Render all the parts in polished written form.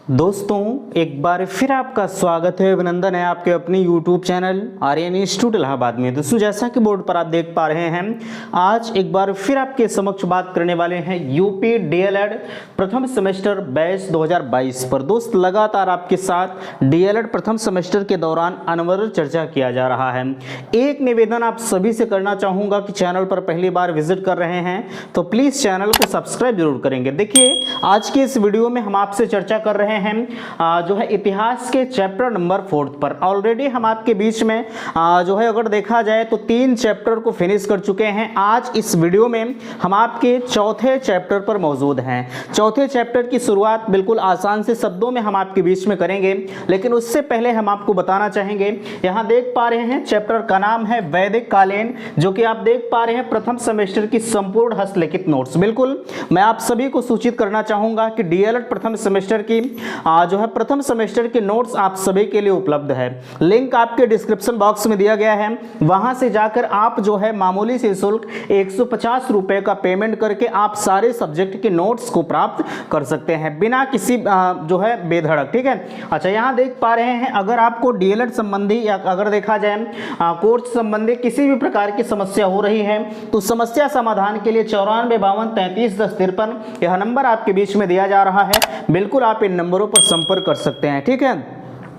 दोस्तों एक बार फिर आपका स्वागत है, अभिनंदन है आपके अपने YouTube channel Aryan institute Allahabad में। दोस्तों जैसा कि बोर्ड पर आप देख पा रहे हैं, आज एक बार फिर आपके समक्ष बात करने वाले हैं यूपी डीएलएड प्रथम सेमेस्टर बैच 2022 पर। दोस्त लगातार आपके साथ डीएलएड प्रथम सेमेस्टर के दौरान अनवरत चर्चा किया जा रहा है। एक निवेदन आप सभी से करना चाहूँगा कि चैनल पर पहली बार विजिट कर रहे हैं तो प्लीज़ चैनल को सब्सक्राइब जरूर करेंगे। देखिए आज की इस वीडियो में हम आपसे चर्चा कर रहे हैं जो है इतिहास के चैप्टर नंबर 4 पर। ऑलरेडी हम आपके बीच में जो है अगर देखा जाए तो 3 चैप्टर को फिनिश कर चुके हैं। आज इस वीडियो में हम आपके चौथे चैप्टर पर मौजूद हैं। चौथे चैप्टर की शुरुआत बिल्कुल आसान से शब्दों में हम आपके बीच में करेंगे, लेकिन उससे पहले हम आपको बताना चाहेंगे, यहाँ देख पा रहे हैं चैप्टर का नाम है वैदिक कालीन, जो कि आप देख पा रहे हैं प्रथम सेमेस्टर की संपूर्ण हस्तलिखित नोट्स। बिल्कुल मैं आप सभी को सूचित करना चाहूंगा कि डीएलएड प्रथम सेमेस्टर की जो है प्रथम सेमेस्टर के नोट्स आप सभी के लिए उपलब्ध है। लिंक आपके डिस्क्रिप्शन बॉक्स में दिया गया है, वहां से जाकर आप जो है मामूली से शुल्क 150 रुपए का पेमेंट करके आप सारे सब्जेक्ट के नोट्स को प्राप्त कर सकते हैं बिना किसी जो है बेधड़क। ठीक है, अच्छा यहाँ देख पा रहे हैं, अगर आपको डीएलएड संबंधी या अगर देखा जाए कोर्स संबंधी किसी भी प्रकार की समस्या हो रही है तो समस्या समाधान के लिए 9452331053 यह नंबर आपके बीच में दिया जा रहा है। बिल्कुल आप इन नंबरों पर संपर्क कर सकते हैं। ठीक है,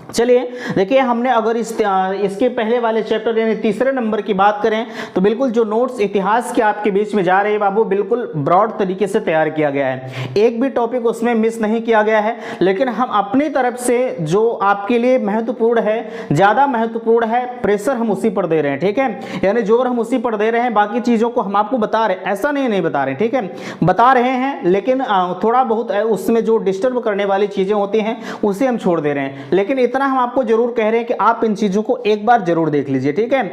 चलिए देखिए, हमने अगर इसके पहले वाले चैप्टर यानी तीसरे नंबर की बात करें तो बिल्कुल जो नोट्स इतिहास के आपके बीच में जा रहे हैं बाबू, बिल्कुल ब्रॉड तरीके से तैयार किया गया है। एक भी टॉपिक उसमें मिस नहीं किया गया है, लेकिन हम अपनी तरफ से जो आपके लिए महत्वपूर्ण है, ज़्यादा महत्वपूर्ण है, प्रेशर हम उसी पर दे रहे हैं। ठीक है, यानी जोर हम उसी पर दे रहे हैं, बाकी चीज़ों को हम आपको बता रहे हैं, ऐसा नहीं बता रहे। ठीक है, बता रहे हैं, लेकिन थोड़ा बहुत उसमें जो डिस्टर्ब करने वाली चीज़ें होती हैं उसे हम छोड़ दे रहे हैं। लेकिन इतना हम आपको जरूर कह रहे हैं कि आप इन चीजों को एक बार जरूर देख लीजिए। ठीक है,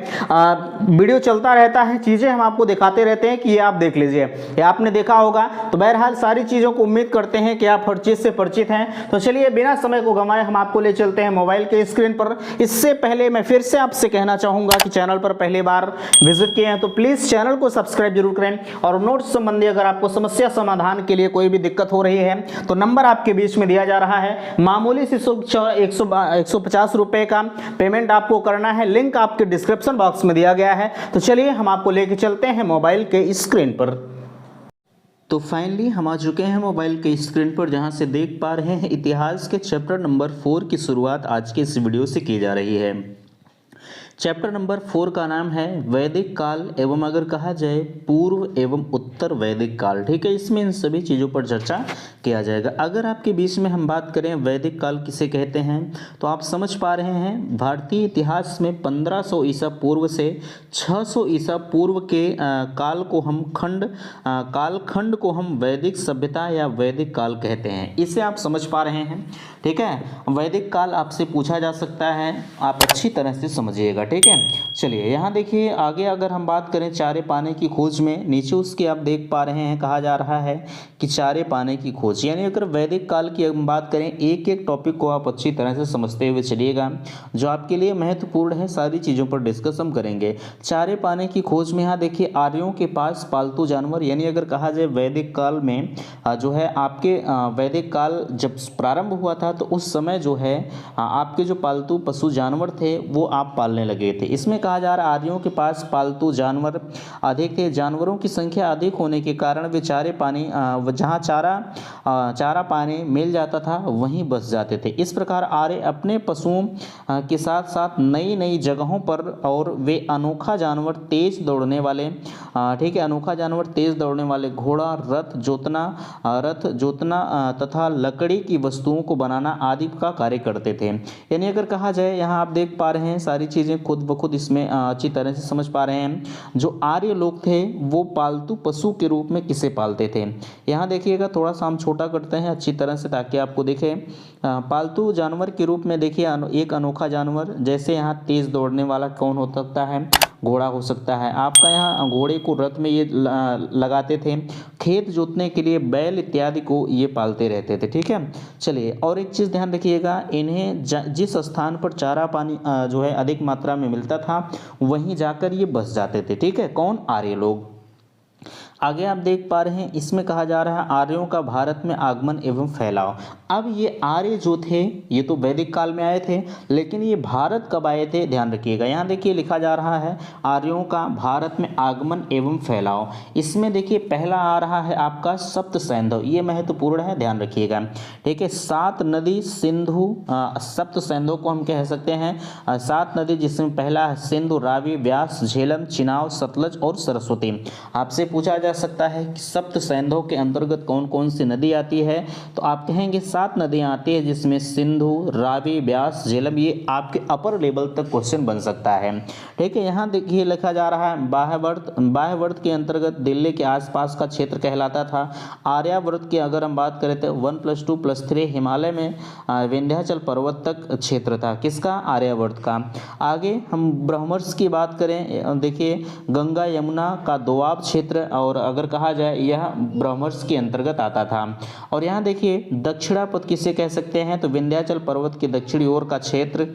वीडियो चलता रहता है, चीजें हम आपको दिखाते रहते हैं कि ये आप देख लीजिए, ये आपने देखा होगा। तो बहरहाल सारी चीजों को उम्मीद करते हैं कि आप हर चीज से परिचित हैं। तो चलिए बिना समय को गंवाए हम आपको ले चलते हैं मोबाइल के स्क्रीन पर। इससे पहले मैं फिर से आपसे कहना चाहूंगा कि चैनल पर पहली बार विजिट किए हैं तो प्लीज चैनल को सब्सक्राइब जरूर करें। और नोट्स संबंधी अगर आपको समस्या समाधान के लिए कोई भी दिक्कत हो रही है तो नंबर आपके बीच में दिया जा रहा है, मामूली से 150 रुपए का पेमेंट आपको करना है। लिंक आपके डिस्क्रिप्शन बॉक्स में दिया गया है। तो चलिए हम आपको लेके चलते हैं मोबाइल के स्क्रीन पर। तो फाइनली हम आ चुके हैं मोबाइल के स्क्रीन पर, जहां से देख पा रहे हैं इतिहास के चैप्टर नंबर 4 की शुरुआत आज के इस वीडियो से की जा रही है। चैप्टर नंबर 4 का नाम है वैदिक काल एवं अगर कहा जाए पूर्व एवं उत्तर वैदिक काल। ठीक है, इसमें इन सभी चीज़ों पर चर्चा किया जाएगा। अगर आपके बीच में हम बात करें वैदिक काल किसे कहते हैं तो आप समझ पा रहे हैं, भारतीय इतिहास में 1500 ईसा पूर्व से 600 ईसा पूर्व के काल को हम कालखंड को हम वैदिक सभ्यता या वैदिक काल कहते हैं। इसे आप समझ पा रहे हैं। ठीक है, वैदिक काल आपसे पूछा जा सकता है, आप अच्छी तरह से समझिएगा। ठीक है, चलिए यहाँ देखिए आगे अगर हम बात करें चारे पाने की खोज में, नीचे उसके आप देख पा रहे हैं कहा जा रहा है कि चारे पाने की खोज, यानी अगर वैदिक काल की हम बात करें, एक एक टॉपिक को आप अच्छी तरह से समझते हुए चलिएगा, जो आपके लिए महत्वपूर्ण है। सारी चीज़ों पर डिस्कस हम करेंगे। चारे पाने की खोज में यहाँ देखिए आर्यों के पास पालतू जानवर, यानी अगर कहा जाए वैदिक काल में जो है आपके वैदिक काल जब प्रारंभ हुआ था तो उस समय जो है आपके जो पालतू पशु जानवर थे वो आप पालने लगे थे। इसमें कहा जा रहा है आर्यों के पास पालतू जानवर अधिक थे, जानवरों की संख्या अधिक होने के कारण वे चारे पानी जहाँ चारा पानी मिल जाता था वहीं बस जाते थे। इस प्रकार आर्य अपने पशुओं के साथ साथ नई नई जगहों पर, और वे अनोखा जानवर तेज दौड़ने वाले, ठीक है, अनोखा जानवर तेज दौड़ने वाले घोड़ा, रथ जोतना तथा लकड़ी की वस्तुओं को बनाना आदि का कार्य करते थे। यानी अगर कहा जाए, यहाँ आप देख पा रहे हैं सारी चीज़ें खुद ब खुद इसमें अच्छी तरह से समझ पा रहे हैं। जो आर्य लोग थे वो पालतू पशु के रूप में किसे पालते थे, यहाँ देखिएगा थोड़ा सा हम छोटा करते हैं अच्छी तरह से ताकि आपको दिखे। पालतू जानवर के रूप में देखिए एक अनोखा जानवर, जैसे यहाँ तेज दौड़ने वाला कौन हो सकता है, घोड़ा हो सकता है आपका। यहाँ घोड़े को रथ में ये लगाते थे, खेत जोतने के लिए बैल इत्यादि को ये पालते रहते थे। ठीक है, चलिए और एक चीज़ ध्यान रखिएगा, इन्हें जिस स्थान पर चारा पानी जो है अधिक मात्रा में मिलता था वहीं जाकर ये बस जाते थे। ठीक है, कौन, आर्य लोग। आगे आप देख पा रहे हैं इसमें कहा जा रहा है आर्यों का भारत में आगमन एवं फैलाव। अब ये आर्य जो थे ये तो वैदिक काल में आए थे, लेकिन ये भारत कब आए थे ध्यान रखिएगा। यहाँ देखिए लिखा जा रहा है आर्यों का भारत में आगमन एवं फैलाव। इसमें देखिए पहला आ रहा है आपका सप्त सैंधव, ये महत्वपूर्ण है ध्यान रखिएगा। ठीक है, 7 नदी सिंधु, सप्त सैंधव को हम कह सकते हैं 7 नदी, जिसमें पहला है सिंधु, रावी, व्यास, झेलम, चिनाव, सतलज और सरस्वती। आपसे पूछा जा सकता है कि सप्त सैंधव के अंतर्गत कौन कौन सी नदी आती है, तो आप कहेंगे 7 नदियां आती है, जिसमें सिंधु, रावी, व्यास, झेलम, ये आपके अपर लेवल तक क्वेश्चन बन सकता है। ठीक है, यहाँ देखिए लिखा जा रहा है बाह्यवर्त। बाह्यवर्त के अंतर्गत दिल्ली के आसपास का क्षेत्र कहलाता था। आर्यावर्त की अगर हम बात करें तो 1+2+3 हिमालय में विंध्याचल पर्वत तक क्षेत्र था, किसका, आर्यावर्त का। आगे हम ब्रह्मर्ष की बात करें, देखिए गंगा यमुना का दोआब क्षेत्र, और अगर कहा जाए यह ब्रह्मर्ष के अंतर्गत आता था। और यहाँ देखिए दक्षिणापथ किसे कह सकते हैं, तो विंध्याचल पर्वत के दक्षिणी ओर का क्षेत्र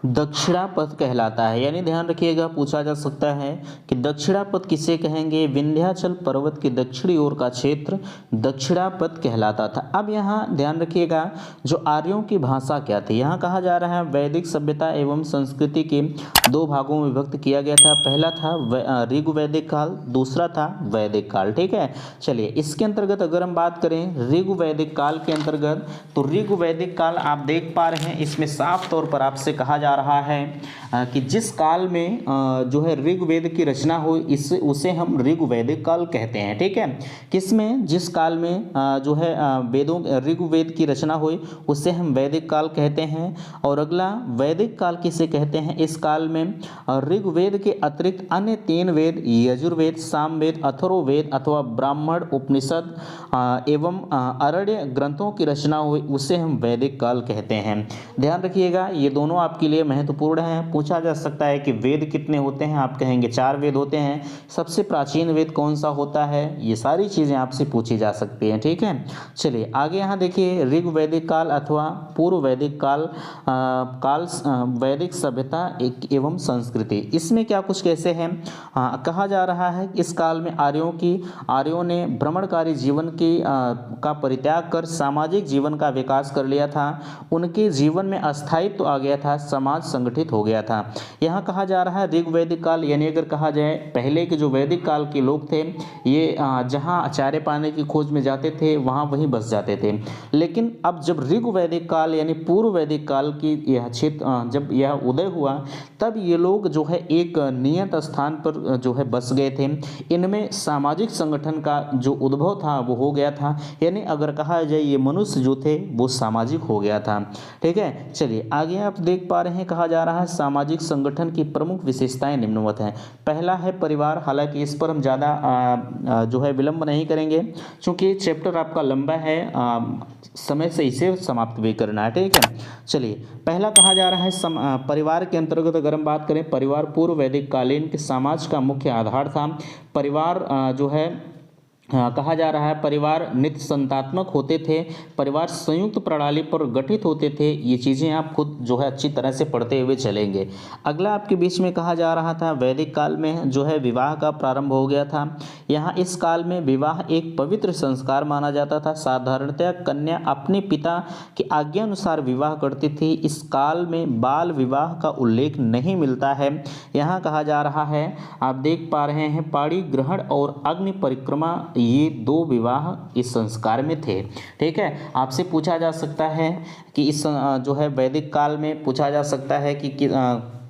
दक्षिणापथ कहलाता है। यानी ध्यान रखिएगा पूछा जा सकता है कि दक्षिणापथ किसे कहेंगे, विंध्याचल पर्वत के दक्षिणी ओर का क्षेत्र दक्षिणापथ कहलाता था। अब यहाँ ध्यान रखिएगा जो आर्यों की भाषा क्या थी, यहाँ कहा जा रहा है वैदिक सभ्यता एवं संस्कृति के 2 भागों में विभक्त किया गया था। पहला था ऋग्वैदिक काल, दूसरा था वैदिक काल। ठीक है, चलिए इसके अंतर्गत अगर हम बात करें ऋग्वैदिक काल के अंतर्गत, तो ऋग्वैदिक काल आप देख पा रहे हैं इसमें साफ तौर पर आपसे कहा जा रहा है कि जिस काल में जो है ऋग्वेद की रचना हुई उसे हम ऋग्वैदिक काल कहते हैं। ठीक है, किसमें, जिस काल में जो है वेदों ऋग्वेद की रचना हुई उसे हम वैदिक काल कहते हैं। और अगला वैदिक काल किसे कहते हैं, इस काल में ऋग्वेद के अतिरिक्त अन्य 3 वेद यजुर्वेद, सामवेद, अथर्ववेद अथवा ब्राह्मण, उपनिषद एवं अरण्य ग्रंथों की रचना हुई उसे हम वैदिक काल कहते हैं। ध्यान रखिएगा ये दोनों आपके लिए महत्वपूर्ण है। पूछा जा सकता है कि वेद कितने होते हैं, आप कहेंगे 4 वेद होते हैं। सबसे प्राचीन वेद कौन सा होता है, ये सारी चीजें आपसे पूछी जा सकती हैं। ठीक है, चलिए आगे यहाँ देखिए ऋग्वैदिक काल अथवा पूर्व वैदिक काल, वैदिक सभ्यता एवं संस्कृति, इसमें क्या कुछ कैसे हैं, कहा जा रहा है इस काल में आर्यों ने भ्रमणकारी जीवन का परित्याग कर सामाजिक जीवन का विकास कर लिया था। उनके जीवन में अस्थायित्व आ गया था, समाज संगठित हो गया था। यहाँ कहा जा रहा है ऋग्वैदिक काल, यानी अगर कहा जाए पहले के जो वैदिक काल के लोग थे ये जहाँ आचार्य पाने की खोज में जाते थे वहाँ वहीं बस जाते थे। लेकिन अब जब ऋग्वैदिक काल यानी पूर्व वैदिक काल की यह क्षेत्र जब यह उदय हुआ, तब ये लोग जो है एक नियत स्थान पर जो है बस गए थे। इनमें सामाजिक संगठन का जो उद्भव था वो हो गया था, यानी अगर कहा जाए ये मनुष्य जो थे वो सामाजिक हो गया था। ठीक है, चलिए आगे आप देख पा रहे हैं कहा जा रहा है सामाजिक संगठन की प्रमुख विशेषताएं निम्नवत हैं। पहला है परिवार, हालांकि इस पर हम ज़्यादा जो है विलंब नहीं करेंगे क्योंकि चैप्टर आपका लंबा है, समय से इसे समाप्त भी करना है। ठीक है, चलिए पहला कहा जा रहा है परिवार के अंतर्गत अगर हम बात करें, परिवार पूर्व वैदिक कालीन के समाज का मुख्य आधार था। परिवार जो है कहा जा रहा है परिवार नित्य संतात्मक होते थे, परिवार संयुक्त प्रणाली पर गठित होते थे। ये चीज़ें आप खुद जो है अच्छी तरह से पढ़ते हुए चलेंगे। अगला आपके बीच में कहा जा रहा था वैदिक काल में जो है विवाह का प्रारंभ हो गया था। यहाँ इस काल में विवाह एक पवित्र संस्कार माना जाता था। साधारणतया कन्या अपने पिता की आज्ञा अनुसार विवाह करती थी। इस काल में बाल विवाह का उल्लेख नहीं मिलता है। यहाँ कहा जा रहा है आप देख पा रहे हैं पाणी ग्रहण और अग्नि परिक्रमा, ये 2 विवाह इस संस्कार में थे। ठीक है, आपसे पूछा जा सकता है कि इस जो है वैदिक काल में पूछा जा सकता है कि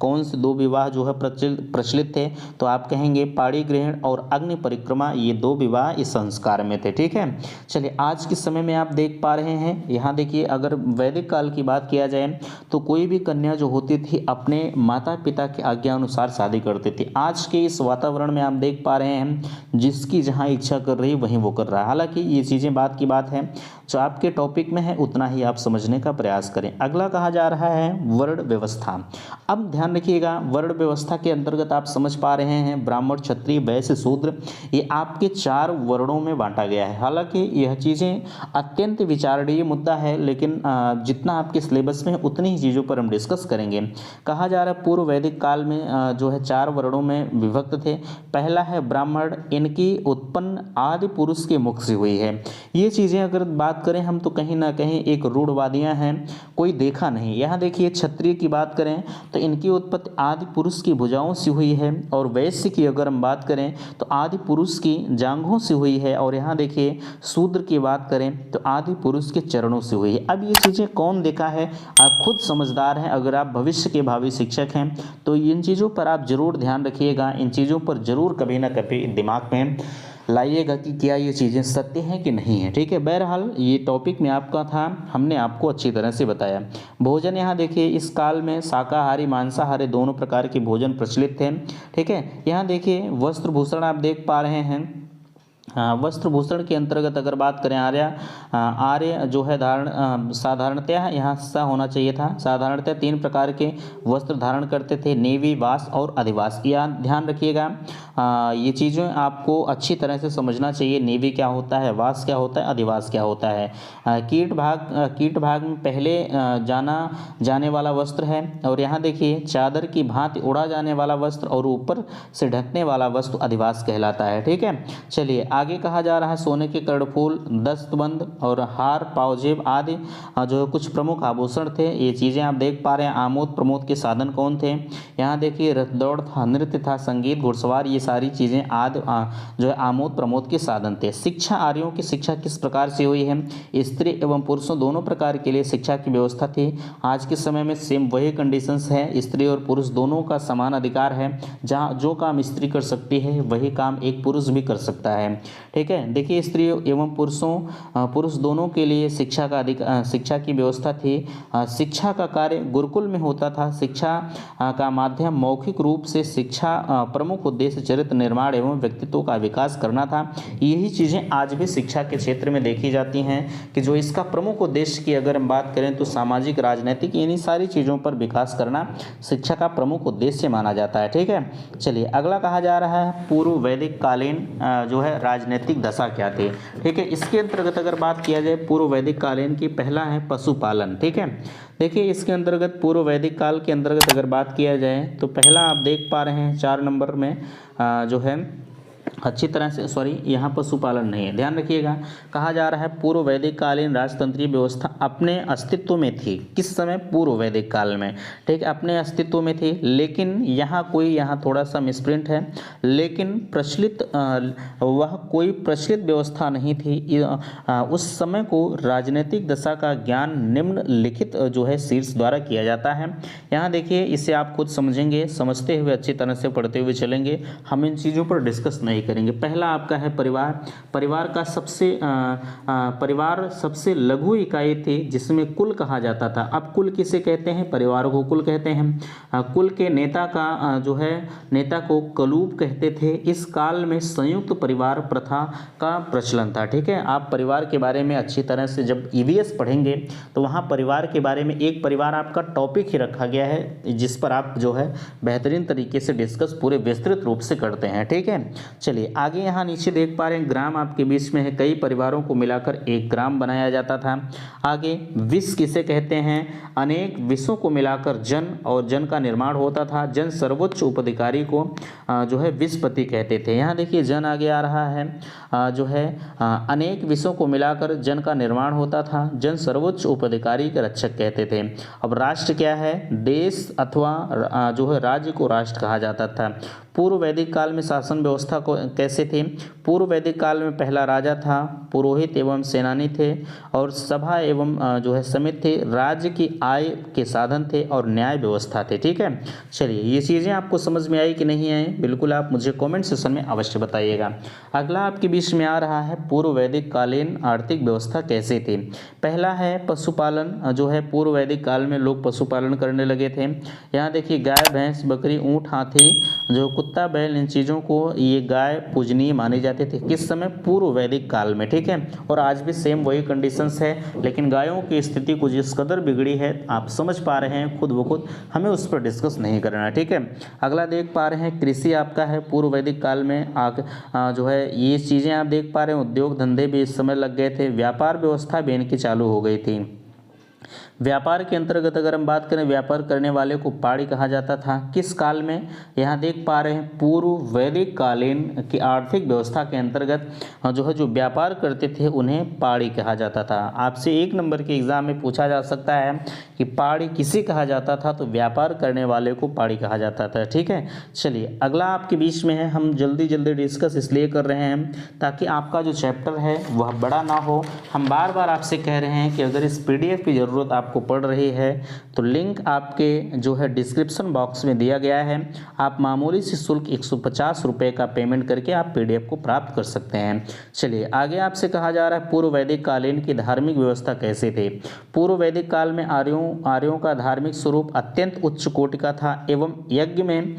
कौन से 2 विवाह जो है प्रचलित थे, तो आप कहेंगे पाणी ग्रहण और अग्नि परिक्रमा, ये 2 विवाह इस संस्कार में थे। ठीक है, चलिए आज के समय में आप देख पा रहे हैं यहाँ देखिए अगर वैदिक काल की बात किया जाए तो कोई भी कन्या जो होती थी अपने माता पिता की आज्ञा अनुसार शादी करती थी। आज के इस वातावरण में आप देख पा रहे हैं जिसकी जहाँ इच्छा कर रही वहीं वो कर रहा है। हालांकि ये चीज़ें बात की बात है, जो आपके टॉपिक में है उतना ही आप समझने का प्रयास करें। अगला कहा जा रहा है वर्ण व्यवस्था। अब ध्यान रखिएगा, वर्ण व्यवस्था के अंतर्गत आप समझ पा रहे हैं ब्राह्मण, क्षत्रिय, वैश्य, शूद्र, ये आपके 4 वर्णों में बांटा गया है। हालांकि यह चीज़ें अत्यंत विचारणीय मुद्दा है, लेकिन जितना आपके सिलेबस में है उतनी ही चीज़ों पर हम डिस्कस करेंगे। कहा जा रहा है पूर्व वैदिक काल में जो है 4 वर्णों में विभक्त थे। पहला है ब्राह्मण, इनकी उत्पन्न आदि पुरुष के मुख से हुई है। ये चीज़ें अगर बात करें हम तो कहीं ना कहीं एक रूढ़वादियाँ हैं, कोई देखा नहीं। यहाँ देखिए क्षत्रिय की बात करें तो इनकी उत्पत्ति आदि पुरुष की भुजाओं से हुई है, और वैश्य की अगर हम बात करें तो आदि पुरुष की जांघों से हुई है, और यहाँ देखिए शूद्र की बात करें तो आदि पुरुष के चरणों से हुई है। अब ये चीज़ें कौन देखा है, आप खुद समझदार हैं। अगर आप भविष्य के भावी शिक्षक हैं तो इन चीज़ों पर आप जरूर ध्यान रखिएगा, इन चीज़ों पर जरूर कभी ना कभी दिमाग में लाइएगा कि क्या ये चीज़ें सत्य हैं कि नहीं है। ठीक है, बहरहाल ये टॉपिक में आपका था, हमने आपको अच्छी तरह से बताया। भोजन यहाँ देखिए इस काल में शाकाहारी मांसाहारी दोनों प्रकार के भोजन प्रचलित थे। ठीक है, यहाँ देखिए वस्त्र भूषण आप देख पा रहे हैं। वस्त्र भूषण के अंतर्गत अगर बात करें आर्य जो है धारण साधारणतः यहाँ सा होना चाहिए था। साधारणतः 3 प्रकार के वस्त्र धारण करते थे, नेवी, वास और अधिवास। यहाँ ध्यान रखिएगा, ये चीज़ें आपको अच्छी तरह से समझना चाहिए। नेवी क्या होता है, वास क्या होता है, अधिवास क्या होता है। कीट भाग में पहले जाना जाने वाला वस्त्र है, और यहाँ देखिए चादर की भांति उड़ा जाने वाला वस्त्र और ऊपर से ढकने वाला वस्त्र अधिवास कहलाता है। ठीक है, चलिए आगे कहा जा रहा है सोने के कर्णफूल, दस्तबंद और हार, पावजेब आदि जो कुछ प्रमुख आभूषण थे। ये चीज़ें आप देख पा रहे हैं। आमोद प्रमोद के साधन कौन थे, यहाँ देखिए रथ दौड़ था, नृत्य था, संगीत, घुड़सवार, ये सारी चीज़ें आदि जो है आमोद प्रमोद के साधन थे। शिक्षा, आर्यों की शिक्षा किस प्रकार से हुई है, स्त्री एवं पुरुषों दोनों प्रकार के लिए शिक्षा की व्यवस्था थी। आज के समय में सेम वही कंडीशंस है, स्त्री और पुरुष दोनों का समान अधिकार है। जहाँ जो काम स्त्री कर सकती है वही काम एक पुरुष भी कर सकता है। ठीक है, देखिए स्त्री एवं पुरुष दोनों के लिए शिक्षा की व्यवस्था थी। शिक्षा का कार्य गुरुकुल में होता था। शिक्षा का माध्यम मौखिक रूप से शिक्षा प्रमुख उद्देश्य चरित्र निर्माण एवं व्यक्तित्व का विकास करना था। यही चीज़ें आज भी शिक्षा के क्षेत्र में देखी जाती हैं कि जो इसका प्रमुख उद्देश्य की अगर हम बात करें तो सामाजिक, राजनीतिक, इन्हीं सारी चीज़ों पर विकास करना शिक्षा का प्रमुख उद्देश्य माना जाता है। ठीक है, चलिए अगला कहा जा रहा है पूर्व वैदिक कालीन जो है राजनीतिक दशा क्या थी। ठीक है, इसके अंतर्गत अगर बात किया जाए पूर्व वैदिक कालीन की, पहला है पशुपालन। ठीक है, देखिए इसके अंतर्गत पूर्व वैदिक काल के अंतर्गत अगर बात किया जाए तो पहला आप देख पा रहे हैं 4 नंबर में जो है अच्छी तरह से यहाँ पशुपालन नहीं है, ध्यान रखिएगा। कहा जा रहा है पूर्व वैदिक कालीन राजतंत्रीय व्यवस्था अपने अस्तित्व में थी। किस समय, पूर्व वैदिक काल में। ठीक, अपने अस्तित्व में थी, लेकिन यहाँ थोड़ा सा मिसप्रिंट है, लेकिन प्रचलित वह कोई प्रचलित व्यवस्था नहीं थी। उस समय को राजनीतिक दशा का ज्ञान निम्नलिखित जो है शीर्ष द्वारा किया जाता है। यहाँ देखिए इसे आप खुद समझेंगे, समझते हुए अच्छी तरह से पढ़ते हुए चलेंगे, हम इन चीज़ों पर डिस्कस नहीं करेंगे। पहला आपका है परिवार का परिवार सबसे लघु इकाई थी जिसमें कुल कहा जाता था। अब कुल किसे कहते हैं, परिवार को कुल कहते हैं। कुल के नेता का जो है नेता को कलूब कहते थे। इस काल में संयुक्त परिवार प्रथा का प्रचलन था। ठीक है, आप परिवार के बारे में अच्छी तरह से जब ईवीएस पढ़ेंगे तो वहाँ परिवार के बारे में एक परिवार आपका टॉपिक ही रखा गया है, जिस पर आप जो है बेहतरीन तरीके से डिस्कस पूरे विस्तृत रूप से करते हैं। ठीक है, चलिए आगे यहाँ नीचे देख पा रहे हैं ग्राम आपके बीच में है। कई परिवारों को मिलाकर एक ग्राम बनाया जाता था। आगे विष किसे कहते हैं, अनेक विषों को मिलाकर जन का निर्माण होता था। जन सर्वोच्च उपधिकारी को जो है विषपति कहते थे। यहाँ देखिए जन आगे आ रहा है, जो है अनेक विषयों को मिलाकर जन का निर्माण होता था। जन सर्वोच्च उपधिकारी के रक्षक कहते थे। अब राष्ट्र क्या है, देश अथवा जो है राज्य को राष्ट्र कहा जाता था। पूर्व वैदिक काल में शासन व्यवस्था को कैसे थी, पूर्व वैदिक काल में पहला राजा था, पुरोहित एवं सेनानी थे, और सभा एवं जो है समिति थे, राज्य की आय के साधन थे, और न्याय व्यवस्था थे। ठीक है, चलिए ये चीज़ें आपको समझ में आई कि नहीं आई, बिल्कुल आप मुझे कमेंट सेक्शन में अवश्य बताइएगा। अगला आपके बीच में आ रहा है पूर्व वैदिक कालीन आर्थिक व्यवस्था कैसे थी। पहला है पशुपालन, जो है पूर्व वैदिक काल में लोग पशुपालन करने लगे थे। यहाँ देखिए गाय, भैंस, बकरी, ऊँट, हाथी, जो कुत्ता, बैल, इन चीज़ों को ये गाय पूजनीय मानी जाते थे। किस समय? पूर्व वैदिक काल में, ठीक है। और आज भी सेम वही कंडीशंस है, लेकिन गायों की स्थिति कुछ इस कदर बिगड़ी है, आप समझ पा रहे हैं खुद ब खुद, हमें उस पर डिस्कस नहीं करना है, ठीक है। अगला देख पा रहे हैं कृषि आपका है पूर्व वैदिक काल में जो है ये चीज़ें आप देख पा रहे हैं। उद्योग धंधे भी इस समय लग गए थे, व्यापार व्यवस्था भी इनकी चालू हो गई थी। व्यापार के अंतर्गत अगर हम बात करें, व्यापार करने वाले को पाड़ी कहा जाता था। किस काल में? यहाँ देख पा रहे हैं पूर्व वैदिक कालीन की आर्थिक व्यवस्था के अंतर्गत जो व्यापार करते थे उन्हें पाड़ी कहा जाता था। आपसे 1 नंबर के एग्जाम में पूछा जा सकता है कि पाड़ी किसे कहा जाता था, तो व्यापार करने वाले को पाड़ी कहा जाता था, ठीक है। चलिए अगला आपके बीच में है, हम जल्दी जल्दी डिस्कस इसलिए कर रहे हैं ताकि आपका जो चैप्टर है वह बड़ा ना हो। हम बार बार आपसे कह रहे हैं कि अगर इस PDF की ज़रूरत आपको पड़ रही है तो लिंक आपके जो है डिस्क्रिप्शन बॉक्स में दिया गया है। आप मामूली से शुल्क 150 रुपये का पेमेंट करके आप PDF को प्राप्त कर सकते हैं। चलिए आगे आपसे कहा जा रहा है पूर्व वैदिक कालीन की धार्मिक व्यवस्था कैसे थे। पूर्व वैदिक काल में आर्यों का धार्मिक स्वरूप अत्यंत उच्च कोटि का था एवं यज्ञ में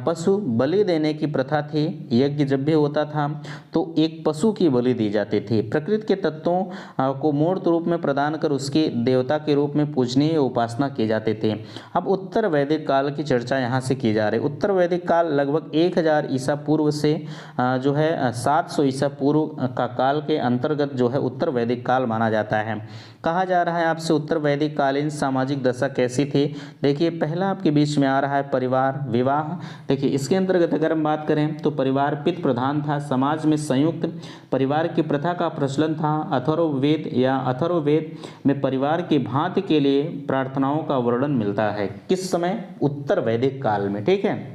पशु बलि देने की प्रथा थी। यज्ञ जब भी होता था तो एक पशु की बलि दी जाती थी। प्रकृति के तत्वों को मूर्त रूप में प्रदान कर उसके देवता के रूप में पूजनीय उपासना किए जाते थे। अब उत्तर वैदिक काल की चर्चा यहाँ से की जा रही है। उत्तर वैदिक काल लगभग 1000 ईसा पूर्व से 700 ईसा पूर्व का काल के अंतर्गत जो है उत्तर वैदिक काल माना जाता है। कहा जा रहा है आपसे उत्तर वैदिक कालीन सामाजिक दशा कैसी थी। देखिए पहला आपके बीच में आ रहा है परिवार विवाह। देखिए इसके अंतर्गत अगर हम बात करें तो परिवार पितृ प्रधान था। समाज में संयुक्त परिवार की प्रथा का प्रचलन था। अथर्ववेद में परिवार की भांति के लिए प्रार्थनाओं का वर्णन मिलता है। किस समय? उत्तर वैदिक काल में, ठीक है।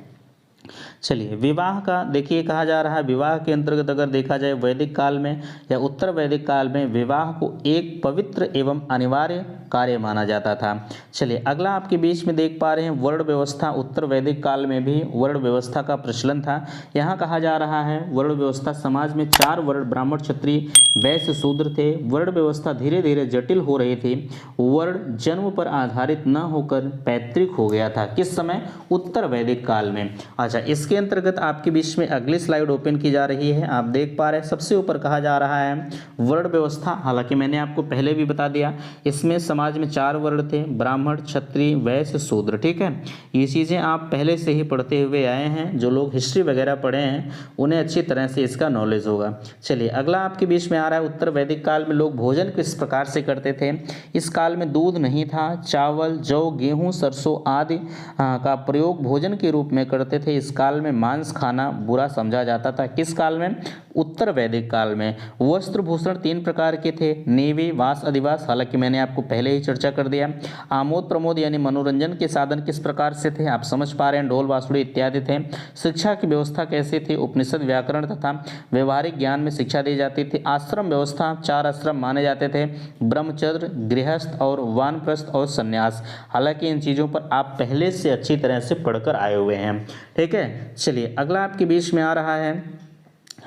चलिए विवाह का देखिए कहा जा रहा है, विवाह के अंतर्गत अगर देखा जाए वैदिक काल में या उत्तर वैदिक काल में विवाह को एक पवित्र एवं अनिवार्य कार्य माना जाता था। चलिए अगला आपके बीच में देख पा रहे हैं वर्ण व्यवस्था। उत्तर वैदिक काल में भी वर्ण व्यवस्था का प्रचलन था। यहाँ कहा जा रहा है वर्ण व्यवस्था, समाज में 4 वर्ण ब्राह्मण क्षत्रिय वैश्य शूद्र थे। वर्ण व्यवस्था धीरे धीरे जटिल हो रही थी। वर्ण जन्म पर आधारित न होकर पैतृक हो गया था। किस समय? उत्तर वैदिक काल में। अच्छा इसके अंतर्गत आपके बीच में अगली स्लाइड ओपन की जा रही है। आप देख पा रहे हैं सबसे ऊपर कहा जा रहा है वर्ण व्यवस्था। हालांकि मैंने आपको पहले भी बता दिया, इसमें समाज में 4 वर्ण थे, ब्राह्मण क्षत्रिय वैश्य शूद्र, ठीक है। ये चीज़ें आप पहले से ही पढ़ते हुए आए हैं। जो लोग हिस्ट्री वगैरह पढ़े हैं उन्हें अच्छी तरह से इसका नॉलेज होगा। चलिए अगला आपके बीच में आ रहा है उत्तर वैदिक काल में लोग भोजन किस प्रकार से करते थे। इस काल में दूध नहीं था। चावल जौ गेहूँ सरसों आदि का प्रयोग भोजन के रूप में करते थे। इस काल में मांस खाना बुरा समझा जाता था। किस काल में? उत्तर वैदिक काल में। वस्त्र भूषण 3 प्रकार के थे, नेवी वास अधिवास, हालांकि मैंने आपको पहले ही चर्चा कर दिया। आमोद प्रमोद यानी मनोरंजन के साधन किस प्रकार से थे, आप समझ पा रहे हैं, ढोल बांसुरी इत्यादि थे। शिक्षा की व्यवस्था कैसी थी? उपनिषद व्याकरण तथा व्यवहारिक ज्ञान में शिक्षा दी जाती थी। आश्रम व्यवस्था 4 आश्रम माने जाते थे, ब्रह्मचर्य गृहस्थ और वानप्रस्थ और संन्यास। हालांकि इन चीज़ों पर आप पहले से अच्छी तरह से पढ़कर आए हुए हैं, ठीक है। चलिए अगला आपके बीच में आ रहा है,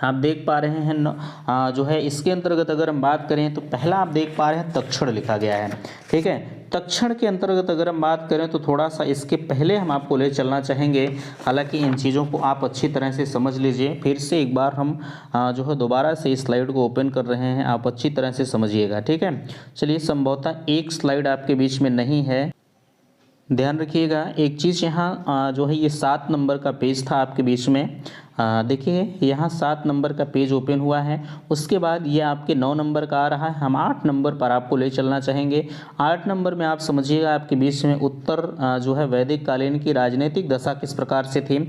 आप देख पा रहे हैं जो है इसके अंतर्गत अगर हम बात करें तो पहला आप देख पा रहे हैं तक्षण लिखा गया है, ठीक है। तक्षण के अंतर्गत अगर हम बात करें तो थोड़ा सा इसके पहले हम आपको ले चलना चाहेंगे। हालांकि इन चीज़ों को आप अच्छी तरह से समझ लीजिए। फिर से एक बार हम जो है दोबारा से इस स्लाइड को ओपन कर रहे हैं, आप अच्छी तरह से समझिएगा, ठीक है। चलिए संभवतः एक स्लाइड आपके बीच में नहीं है, ध्यान रखिएगा। एक चीज़ यहाँ जो है ये 7 नंबर का पेज था आपके बीच में, देखिए यहाँ 7 नंबर का पेज ओपन हुआ है। उसके बाद ये आपके 9 नंबर का आ रहा है। हम 8 नंबर पर आपको ले चलना चाहेंगे। 8 नंबर में आप समझिएगा आपके बीच में उत्तर जो है वैदिक कालीन की राजनीतिक दशा किस प्रकार से थी।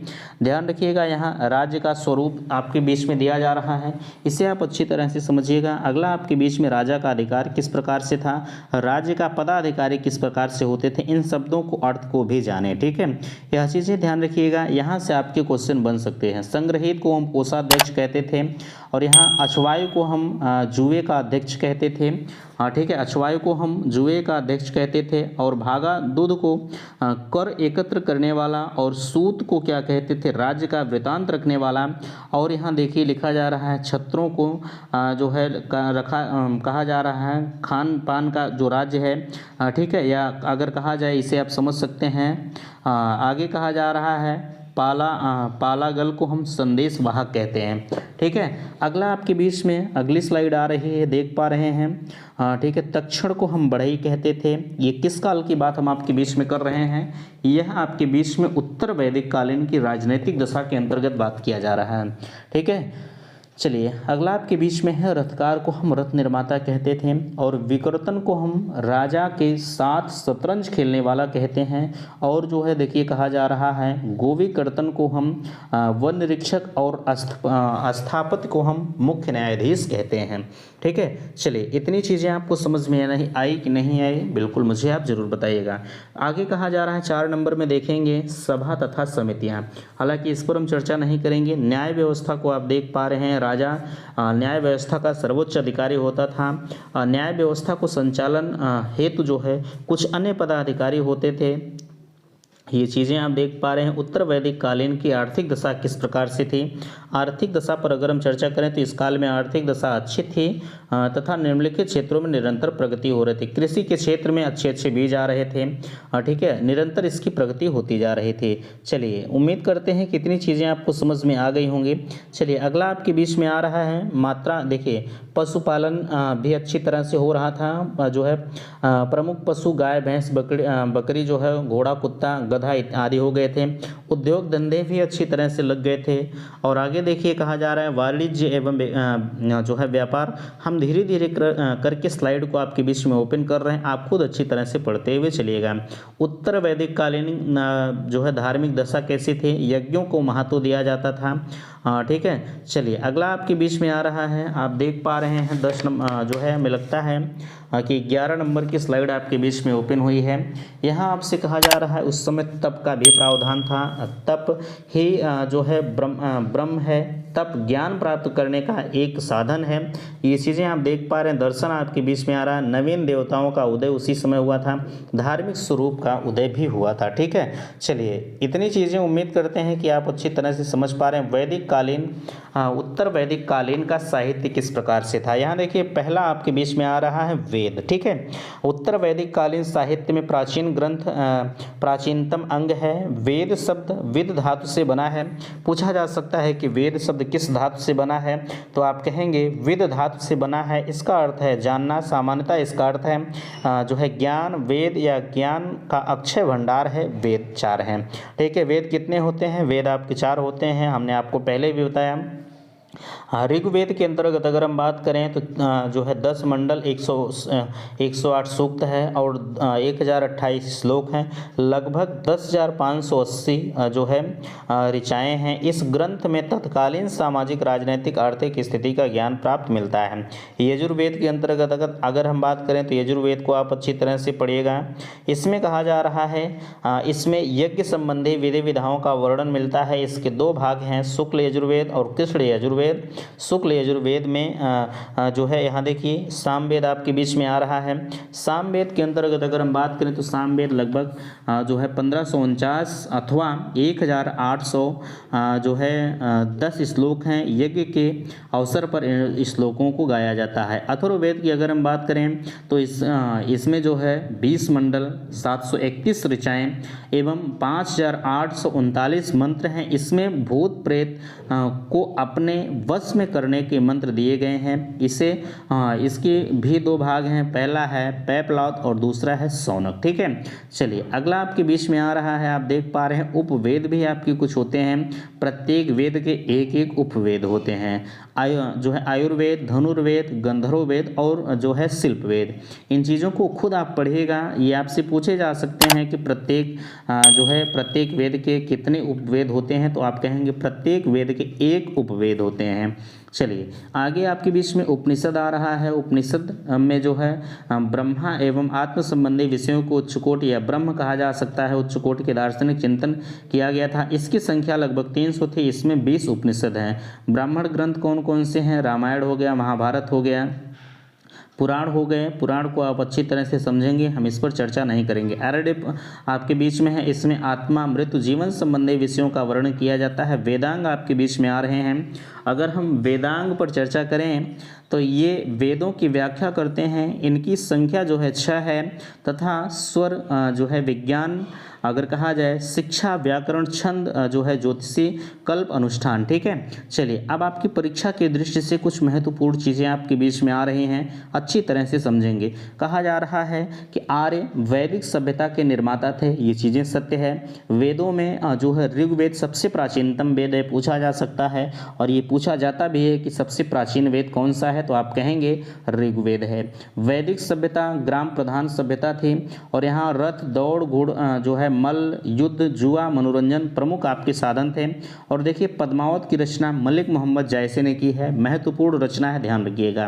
ध्यान रखिएगा यहाँ राज्य का स्वरूप आपके बीच में दिया जा रहा है, इसे आप अच्छी तरह से समझिएगा। अगला आपके बीच में राजा का अधिकार किस प्रकार से था, राज्य का पदाधिकारी किस प्रकार से होते थे, इन शब्दों को अर्थ को भी जाने, ठीक है। यह चीज़ें ध्यान रखिएगा, यहाँ से आपके क्वेश्चन बन सकते हैं। संग्रहित को हम कोषाध्यक्ष कहते थे और यहाँ अछवायु को हम जुए का अध्यक्ष कहते थे, ठीक है। अछवायु को हम जुए का अध्यक्ष कहते थे और भागा दूध को कर एकत्र करने वाला और सूत को क्या कहते थे, राज्य का वृतांत रखने वाला। और यहाँ देखिए लिखा जा रहा है छत्रों को जो है कहा जा रहा है खान पान का जो राज्य है, ठीक है। या अगर कहा जाए इसे आप समझ सकते हैं, आगे कहा जा रहा है पालागल को हम संदेश वाहक कहते हैं। ठीक है, अगला आपके बीच में अगली स्लाइड आ रही है, देख पा रहे हैं। ठीक है, तक्षण को हम बढ़ई कहते थे। ये किस काल की बात हम आपके बीच में कर रहे हैं? यह आपके बीच में उत्तर वैदिक कालीन की राजनीतिक दशा के अंतर्गत बात किया जा रहा है। ठीक है, चलिए अगला आपके बीच में है रथकार को हम रथ निर्माता कहते थे, और विकृतन को हम राजा के साथ शतरंज खेलने वाला कहते हैं। और जो है देखिए कहा जा रहा है गोविकर्तन को हम वन निरीक्षक और अस्थापति को हम मुख्य न्यायाधीश कहते हैं। ठीक है, चलिए इतनी चीज़ें आपको समझ में नहीं आई कि नहीं आई, बिल्कुल मुझे आप जरूर बताइएगा। आगे कहा जा रहा है 4 नंबर में देखेंगे सभा तथा समितियां। हालांकि इस पर हम चर्चा नहीं करेंगे। न्याय व्यवस्था को आप देख पा रहे हैं, राजा न्याय व्यवस्था का सर्वोच्च अधिकारी होता था। न्याय व्यवस्था को संचालन हेतु जो है कुछ अन्य पदाधिकारी होते थे। ये चीज़ें आप देख पा रहे हैं। उत्तर वैदिक कालीन की आर्थिक दशा किस प्रकार से थी? आर्थिक दशा पर अगर हम चर्चा करें तो इस काल में आर्थिक दशा अच्छी थी तथा निम्नलिखित क्षेत्रों में निरंतर प्रगति हो रही थी। कृषि के क्षेत्र में अच्छे अच्छे बीज आ रहे थे। ठीक है, निरंतर इसकी प्रगति होती जा रही थी। चलिए उम्मीद करते हैं कि इतनी चीज़ें आपको समझ में आ गई होंगी। चलिए अगला आपके बीच में आ रहा है मात्रा। देखिए पशुपालन भी अच्छी तरह से हो रहा था। जो है प्रमुख पशु गाय भैंस बकरी जो है, घोड़ा कुत्ता गधा आदि हो गए थे। उद्योग धंधे भी अच्छी तरह से लग गए थे। और आगे देखिए कहा जा रहा है वाणिज्य एवं जो है व्यापार। हम धीरे धीरे करके स्लाइड को आपके बीच में ओपन कर रहे हैं, आप खुद अच्छी तरह से पढ़ते हुए चलिएगा। उत्तर वैदिक कालीन जो है धार्मिक दशा कैसी थी? यज्ञों को महत्व दिया जाता था। ठीक है, चलिए अगला आपके बीच में आ रहा है, आप देख पा रहे हैं 10 नंबर जो है, हमें लगता है कि 11 नंबर की स्लाइड आपके बीच में ओपन हुई है। यहाँ आपसे कहा जा रहा है उस समय तप का भी प्रावधान था। तप ही जो है ब्रह्म है। तप ज्ञान प्राप्त करने का एक साधन है। ये चीज़ें आप देख पा रहे हैं। दर्शन आपके बीच में आ रहा है। नवीन देवताओं का उदय उसी समय हुआ था। धार्मिक स्वरूप का उदय भी हुआ था। ठीक है, चलिए इतनी चीज़ें उम्मीद करते हैं कि आप अच्छी तरह से समझ पा रहे हैं। वैदिक कालीन उत्तर वैदिक कालीन का साहित्य किस प्रकार से था? यहाँ देखिए पहला आपके बीच में आ रहा है वेद। ठीक है, उत्तर वैदिक कालीन साहित्य में प्राचीन ग्रंथ प्राचीनतम अंग है। वेद शब्द विद धातु से बना है। पूछा जा सकता है कि वेद शब्द किस धातु से बना है, तो आप कहेंगे विद धातु से बना है। इसका अर्थ है जानना। सामान्यतः इसका अर्थ है जो है ज्ञान। वेद या ज्ञान का अक्षय भंडार है। वेद 4 हैं। ठीक है, वेद कितने होते हैं? वेद आपके 4 होते हैं, हमने आपको पहले भी बताया। ऋग्वेद के अंतर्गत अगर हम बात करें तो जो है 10 मंडल 108 सूक्त है और 1028 श्लोक हैं। लगभग 10,580 जो है ऋचाएँ हैं। इस ग्रंथ में तत्कालीन सामाजिक राजनीतिक आर्थिक स्थिति का ज्ञान प्राप्त मिलता है। यजुर्वेद के अंतर्गत अगर हम बात करें तो यजुर्वेद को आप अच्छी तरह से पढ़िएगा। इसमें कहा जा रहा है इसमें यज्ञ संबंधी विधि विधाओं का वर्णन मिलता है। इसके 2 भाग हैं, शुक्ल यजुर्वेद और कृष्ण यजुर्वेद। शुक्ल यजुर्वेद में जो है यहाँ देखिए सामवेद आपके बीच में आ रहा है। सामवेद के अंतर्गत अगर हम बात करें तो सामवेद लगभग जो है 1549 अथवा 1800 जो है 10 श्लोक हैं। यज्ञ के अवसर पर इन श्लोकों को गाया जाता है। अथर्ववेद की अगर हम बात करें तो इसमें जो है 20 मंडल 731 ऋचाएँ एवं 5839 मंत्र हैं। इसमें भूत प्रेत को अपने वश में करने के मंत्र दिए गए हैं। इसके भी 2 भाग हैं, पहला है पैपलाद और दूसरा है सौनक। ठीक है, चलिए अगला आपके बीच में आ रहा है, आप देख पा रहे हैं उपवेद भी आपके कुछ होते हैं। प्रत्येक वेद के एक एक उपवेद होते हैं। जो है आयुर्वेद, धनुर्वेद, गंधर्ववेद और जो है शिल्प वेद। इन चीज़ों को खुद आप पढ़िएगा। ये आपसे पूछे जा सकते हैं कि प्रत्येक वेद के कितने उपवेद होते हैं, तो आप कहेंगे प्रत्येक वेद के एक उपवेद होते हैं। चलिए आगे आपके बीच में उपनिषद आ रहा है। उपनिषद में जो है ब्रह्मा एवं आत्म संबंधी विषयों को उच्चकोटि या ब्रह्म कहा जा सकता है। उच्चकोटि के दार्शनिक चिंतन किया गया था। इसकी संख्या लगभग 300 थी। इसमें 20 उपनिषद हैं। ब्राह्मण ग्रंथ कौन कौन से हैं? रामायण हो गया, महाभारत हो गया, पुराण हो गए। पुराण को आप अच्छी तरह से समझेंगे, हम इस पर चर्चा नहीं करेंगे। एरडिप आपके बीच में है। इसमें आत्मा मृत्यु जीवन संबंधी विषयों का वर्णन किया जाता है। वेदांग आपके बीच में आ रहे हैं। अगर हम वेदांग पर चर्चा करें तो ये वेदों की व्याख्या करते हैं। इनकी संख्या जो है 6 है तथा स्वर जो है विज्ञान, अगर कहा जाए शिक्षा, व्याकरण, छंद जो है ज्योतिषी, कल्प, अनुष्ठान। ठीक है, चलिए अब आपकी परीक्षा की दृष्टि से कुछ महत्वपूर्ण चीज़ें आपके बीच में आ रही हैं, अच्छी तरह से समझेंगे। कहा जा रहा है कि आर्य वैदिक सभ्यता के निर्माता थे, ये चीज़ें सत्य है। वेदों में जो है ऋग्वेद सबसे प्राचीनतम वेद है, पूछा जा सकता है, और ये पूछा जाता भी है कि सबसे प्राचीन वेद कौन सा है, तो आप कहेंगे ऋग्वेद है। वैदिक सभ्यता ग्राम प्रधान सभ्यता थी, और यहाँ रथ, दौड़, घोड़ जो है मल्ल, युद्ध, जुआ, मनोरंजन प्रमुख आपके साधन थे। और देखिए पद्मावत की रचना मलिक मोहम्मद जायसे ने की है, महत्वपूर्ण रचना है, ध्यान रखिएगा।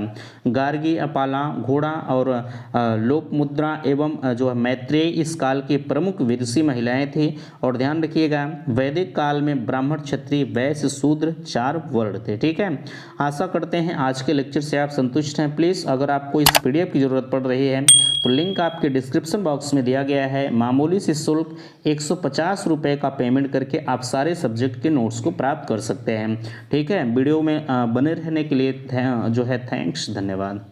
गार्गी, अपाला, घोड़ा और लोकमुद्रा एवं जो है मैत्रेय इस काल की प्रमुख विदुषी महिलाएं थी। और ध्यान रखिएगा वैदिक काल में ब्राह्मण, क्षत्रिय, वैश्य, शूद्र 4 वर्ण थे। ठीक है, आशा करते हैं आज के लेक्चर से आप संतुष्ट हैं। प्लीज़ अगर आपको इस PDF की ज़रूरत पड़ रही है तो लिंक आपके डिस्क्रिप्शन बॉक्स में दिया गया है। मामूली से शुल्क 150 रुपये का पेमेंट करके आप सारे सब्जेक्ट के नोट्स को प्राप्त कर सकते हैं। ठीक है, वीडियो में बने रहने के लिए जो है थैंक्स, धन्यवाद।